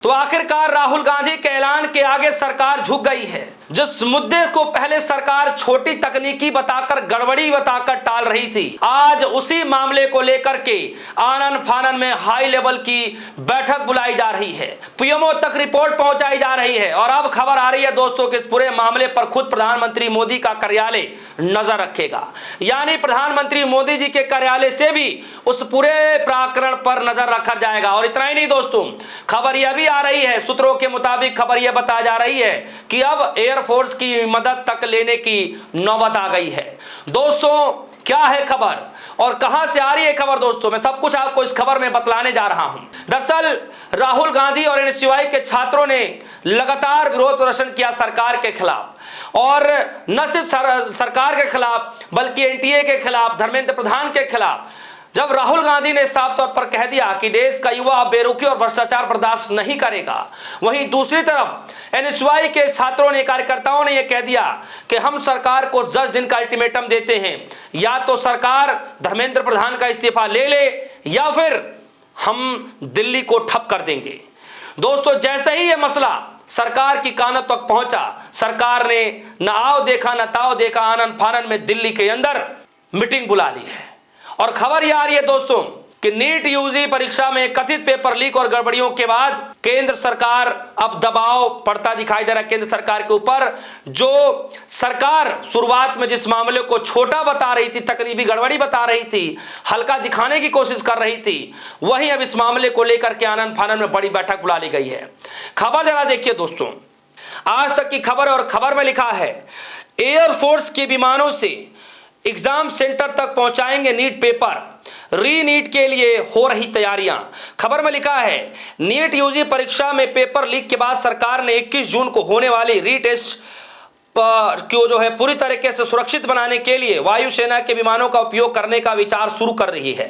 तो आखिरकार राहुल गांधी के ऐलान के आगे सरकार झुक गई है। जिस मुद्दे को पहले सरकार छोटी तकनीकी बताकर, गड़बड़ी बताकर टाल रही थी, आज उसी मामले को लेकर के आनन फानन में हाई लेवल की बैठक बुलाई जा रही है, पीएमओ तक रिपोर्ट पहुंचाई जा रही है। और अब खबर आ रही है दोस्तों कि इस पूरे मामले पर खुद प्रधानमंत्री मोदी का कार्यालय नजर रखेगा, यानी प्रधानमंत्री मोदी जी के कार्यालय से भी उस पूरे प्रकरण पर नजर रखा जाएगा। और इतना ही नहीं दोस्तों, खबर यह भी आ रही है, सूत्रों के मुताबिक खबर यह बताई जा रही है कि अब एयरफोर्स की मदद तक लेने की नौबत आ गई है। दोस्तों क्या है खबर और कहां से आ रही है खबर, दोस्तों मैं सब कुछ आपको इस खबर में बतलाने जा रहा हूं। दरअसल राहुल गांधी और एनएसयूआई के छात्रों ने लगातार विरोध प्रदर्शन किया सरकार के खिलाफ, और न सिर्फ सरकार के खिलाफ बल्कि एनटीए के खिलाफ, धर्मेंद्र प्रधान के खिलाफ। जब राहुल गांधी ने साफ तौर पर कह दिया कि देश का युवा बेरुखी और भ्रष्टाचार बर्दाश्त नहीं करेगा, वहीं दूसरी तरफ एनएसयूआई के छात्रों ने, कार्यकर्ताओं ने यह कह दिया कि हम सरकार को 10 दिन का अल्टीमेटम देते हैं, या तो सरकार धर्मेंद्र प्रधान का इस्तीफा ले ले या फिर हम दिल्ली को ठप कर देंगे। दोस्तों जैसे ही यह मसला सरकार की कानों तक पहुंचा, सरकार ने न आओ देखा न ताओ देखा, आनन फानन में दिल्ली के अंदर मीटिंग बुला ली है। और खबर यह आ रही है दोस्तों कि नीट यूजी परीक्षा में कथित पेपर लीक और गड़बड़ियों के बाद केंद्र सरकार अब दबाव पड़ता दिखाई दे रहा है केंद्र सरकार के ऊपर। जो सरकार शुरुआत में जिस मामले को छोटा बता रही थी, तकनीकी गड़बड़ी बता रही थी, हल्का दिखाने की कोशिश कर रही थी, वहीं अब इस मामले को लेकर के आनन फानन में बड़ी बैठक बुला ली गई है। खबर जरा देखिए दोस्तों, आज तक की खबर, और खबर में लिखा है एयरफोर्स के विमानों से एग्जाम सेंटर तक पहुंचाएंगे नीट पेपर, री नीट के लिए हो रही तैयारियां। खबर में लिखा है नीट यूजी परीक्षा में पेपर लीक के बाद सरकार ने 21 जून को होने वाली री टेस्ट को जो है पूरी तरीके से सुरक्षित बनाने के लिए वायुसेना के विमानों का उपयोग करने का विचार शुरू कर रही है।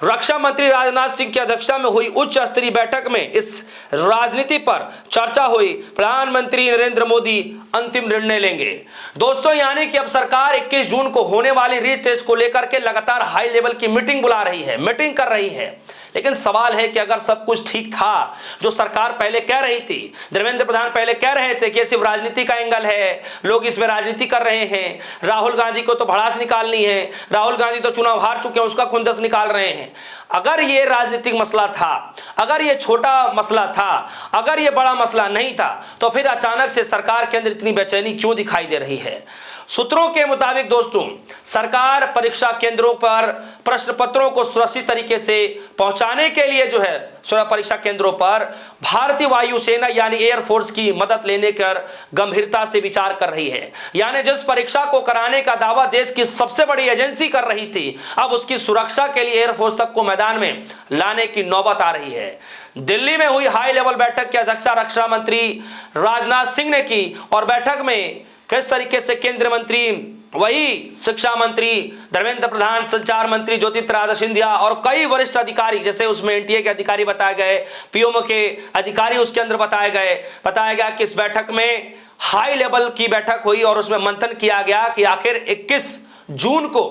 रक्षा मंत्री राजनाथ सिंह की अध्यक्षता में हुई उच्च स्तरीय बैठक में इस राजनीति पर चर्चा हुई। प्रधानमंत्री नरेंद्र मोदी अंतिम निर्णय लेंगे। दोस्तों यानी कि अब सरकार 21 जून को होने वाली री टेस्ट को लेकर के लगातार हाई लेवल की मीटिंग बुला रही है, मीटिंग कर रही है। लेकिन सवाल है कि अगर सब कुछ ठीक था, जो सरकार पहले कह रही थी, धर्मेंद्र प्रधान पहले कह रहे थे कि ये सिर्फ राजनीति का एंगल है, लोग इसमें राजनीति कर रहे हैं, राहुल गांधी को तो भड़ास निकालनी है, राहुल गांधी तो चुनाव हार चुके हैं, उसका खुंदस निकाल रहे हैं। अगर ये राजनीतिक मसला था, अगर ये छोटा मसला था, अगर ये बड़ा मसला नहीं था, तो फिर अचानक से सरकार के अंदर इतनी बेचैनी क्यों दिखाई दे रही है? सूत्रों के मुताबिक दोस्तों सरकार परीक्षा केंद्रों पर प्रश्न पत्रों को सुरक्षित तरीके से पहुंचाने के लिए जो है परीक्षा केंद्रों पर भारतीय वायुसेना यानी एयरफोर्स की मदद लेने कर गंभीरता से विचार कर रही है। यानी जिस परीक्षा को कराने का दावा देश की सबसे बड़ी एजेंसी कर रही थी, अब उसकी सुरक्षा के लिए एयरफोर्स तक को मैदान में लाने की नौबत आ रही है। दिल्ली में हुई हाई लेवल बैठक की अध्यक्षता रक्षा मंत्री राजनाथ सिंह ने की, और बैठक में किस तरीके से केंद्रीय मंत्री, वही शिक्षा मंत्री धर्मेंद्र प्रधान, संचार मंत्री ज्योतिरादित्य सिंधिया और कई वरिष्ठ अधिकारी, जैसे उसमें एनटीए के अधिकारी बताए गए, पीएमओ के अधिकारी उसके अंदर बताया गया कि इस बैठक में हाई लेवल की बैठक हुई और उसमें मंथन किया गया कि आखिर 21 जून को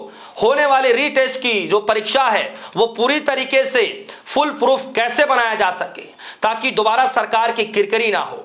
होने वाली रीटेस्ट की जो परीक्षा है वो पूरी तरीके से फुल प्रूफ कैसे बनाया जा सके ताकि दोबारा सरकार की किरकिरी ना हो।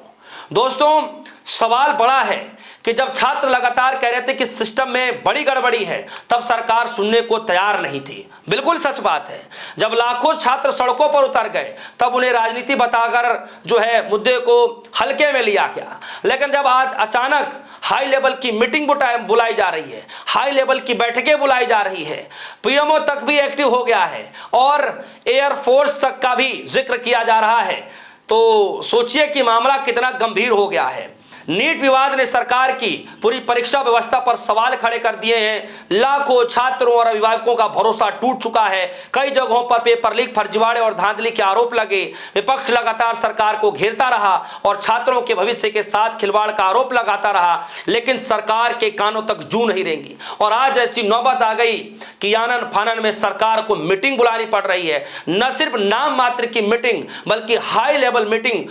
दोस्तों सवाल बड़ा है कि जब छात्र लगातार कह रहे थे कि सिस्टम में बड़ी गड़बड़ी है, तब सरकार सुनने को तैयार नहीं थी। बिल्कुल सच बात है, जब लाखों छात्र सड़कों पर उतर गए तब उन्हें राजनीति बताकर जो है मुद्दे को हल्के में लिया गया। लेकिन जब आज अचानक हाई लेवल की मीटिंग बुलाई जा रही है, हाई लेवल की बैठकें बुलाई जा रही है, पीएमओ तक भी एक्टिव हो गया है और एयरफोर्स तक का भी जिक्र किया जा रहा है, तो सोचिए कि मामला कितना गंभीर हो गया है। नीट विवाद ने सरकार की पूरी परीक्षा व्यवस्था पर सवाल खड़े कर दिए हैं। लाखों छात्रों और अभिभावकों का भरोसा टूट चुका है। कई जगहों पर पेपर लीक, फर्जीवाड़े और धांधली के आरोप लगे। विपक्ष लगातार सरकार को घेरता रहा और छात्रों के भविष्य के साथ खिलवाड़ का आरोप लगाता रहा, लेकिन सरकार के कानों तक जू नहीं रेंगी। और आज ऐसी नौबत आ गई कि आनन फानन में सरकार को मीटिंग बुलानी पड़ रही है। न सिर्फ नाम मात्र की मीटिंग बल्कि हाई लेवल मीटिंग।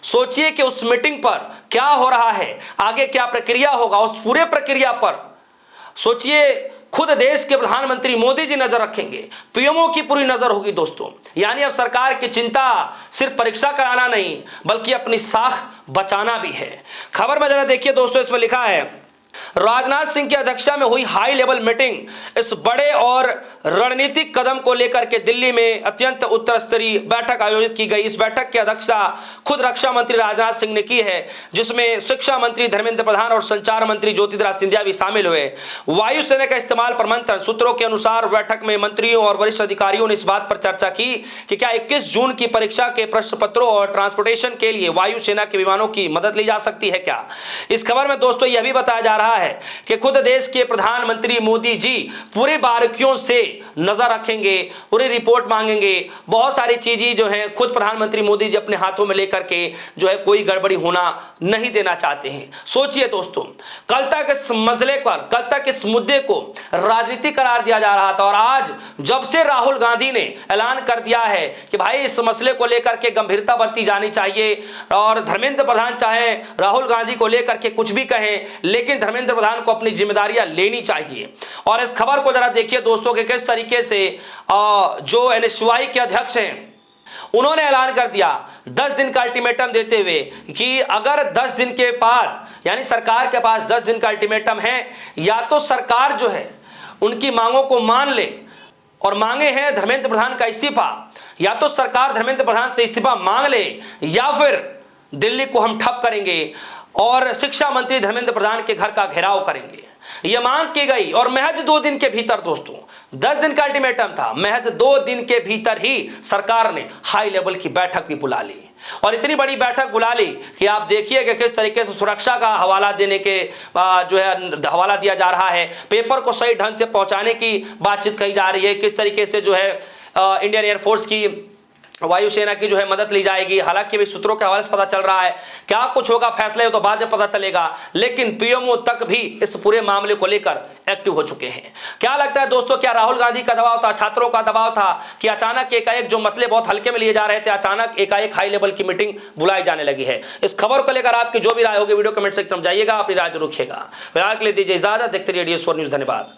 सोचिए कि उस मीटिंग पर क्या हो रहा है, आगे क्या प्रक्रिया होगा, उस पूरे प्रक्रिया पर सोचिए खुद देश के प्रधानमंत्री मोदी जी नजर रखेंगे, पीएमओ की पूरी नजर होगी दोस्तों। यानी अब सरकार की चिंता सिर्फ परीक्षा कराना नहीं बल्कि अपनी साख बचाना भी है। खबर में जरा देखिए दोस्तों, इसमें लिखा है राजनाथ सिंह की अध्यक्षता में हुई हाई लेवल मीटिंग। इस बड़े और रणनीतिक कदम को लेकर के दिल्ली में अत्यंत उच्च स्तरीय बैठक आयोजित की गई। इस बैठक की अध्यक्षता खुद रक्षा मंत्री राजनाथ सिंह ने की है, जिसमें शिक्षा मंत्री धर्मेंद्र प्रधान और संचार मंत्री ज्योतिरादित्य सिंधिया भी शामिल हुए। वायुसेना का इस्तेमाल पर मंथन। सूत्रों के अनुसार बैठक में मंत्रियों और वरिष्ठ अधिकारियों ने इस बात पर चर्चा की कि क्या 21 जून की परीक्षा के प्रश्न पत्रों और ट्रांसपोर्टेशन के लिए वायुसेना के विमानों की मदद ली जा सकती है क्या। इस खबर में दोस्तों यह भी बताया जा रहा है कि खुद देश के प्रधानमंत्री मोदी जी पूरी बारीकियों से नजर रखेंगे, पूरी रिपोर्ट मांगेंगे। बहुत सारी चीजें जो है खुद प्रधानमंत्री मोदी जी अपने हाथों में लेकर के जो है कोई गड़बड़ी होना नहीं देना चाहते हैं। सोचिए दोस्तों, कल तक इस मसले पर, कल तक इस मुद्दे को राजनीति करार दिया जा रहा था और आज जब से राहुल गांधी ने ऐलान कर दिया है कि भाई इस मसले को लेकर के गंभीरता बरती जानी चाहिए और धर्मेंद्र प्रधान चाहे राहुल गांधी को लेकर के कुछ भी कहें, लेकिन धर्मेंद्र प्रधान को अपनी जिम्मेदारियां लेनी चाहिए। और इस खबर को जरा देखिए दोस्तों कि किस तरीके से जो एनएसयूआई के अध्यक्ष हैं उन्होंने ऐलान कर दिया 10 दिन का अल्टीमेटम देते हुए कि अगर 10 दिन के बाद, यानी सरकार के पास 10 दिन का अल्टीमेटम है, या तो सरकार जो है उनकी मांगों को मान ले, और मांगे हैं धर्मेंद्र प्रधान का इस्तीफा, या तो सरकार धर्मेंद्र प्रधान से इस्तीफा मांग ले या फिर दिल्ली को हम ठप करेंगे और शिक्षा मंत्री धर्मेंद्र प्रधान के घर का घेराव करेंगे। यह मांग की गई और महज 2 दिन के भीतर दोस्तों, 10 दिन का अल्टीमेटम था, महज 2 दिन के भीतर ही सरकार ने हाई लेवल की बैठक भी बुला ली। और इतनी बड़ी बैठक बुला ली कि आप देखिए कि किस तरीके से सुरक्षा का हवाला देने के जो है हवाला दिया जा रहा है, पेपर को सही ढंग से पहुंचाने की बातचीत कही जा रही है, किस तरीके से जो है इंडियन एयरफोर्स की, वायुसेना की जो है मदद ली जाएगी। हालांकि भी सूत्रों के हवाले से पता चल रहा है क्या कुछ होगा, फैसले तो बाद में पता चलेगा, लेकिन पीएमओ तक भी इस पूरे मामले को लेकर एक्टिव हो चुके हैं। क्या लगता है दोस्तों, क्या राहुल गांधी का दबाव था, छात्रों का दबाव था कि अचानक एकाएक जो मसले बहुत हल्के में लिए जा रहे थे, अचानक एकाएक हाई लेवल की मीटिंग बुलाई जाने लगी है। इस खबर को लेकर आपकी जो भी राय होगी वीडियो कमेंट सेक्शन में जाइएगा, अपनी राय जरूर रखिएगा। फिलहाल के लिए दीजिए इजाजत, देखते रहिए DS4 न्यूज़। धन्यवाद।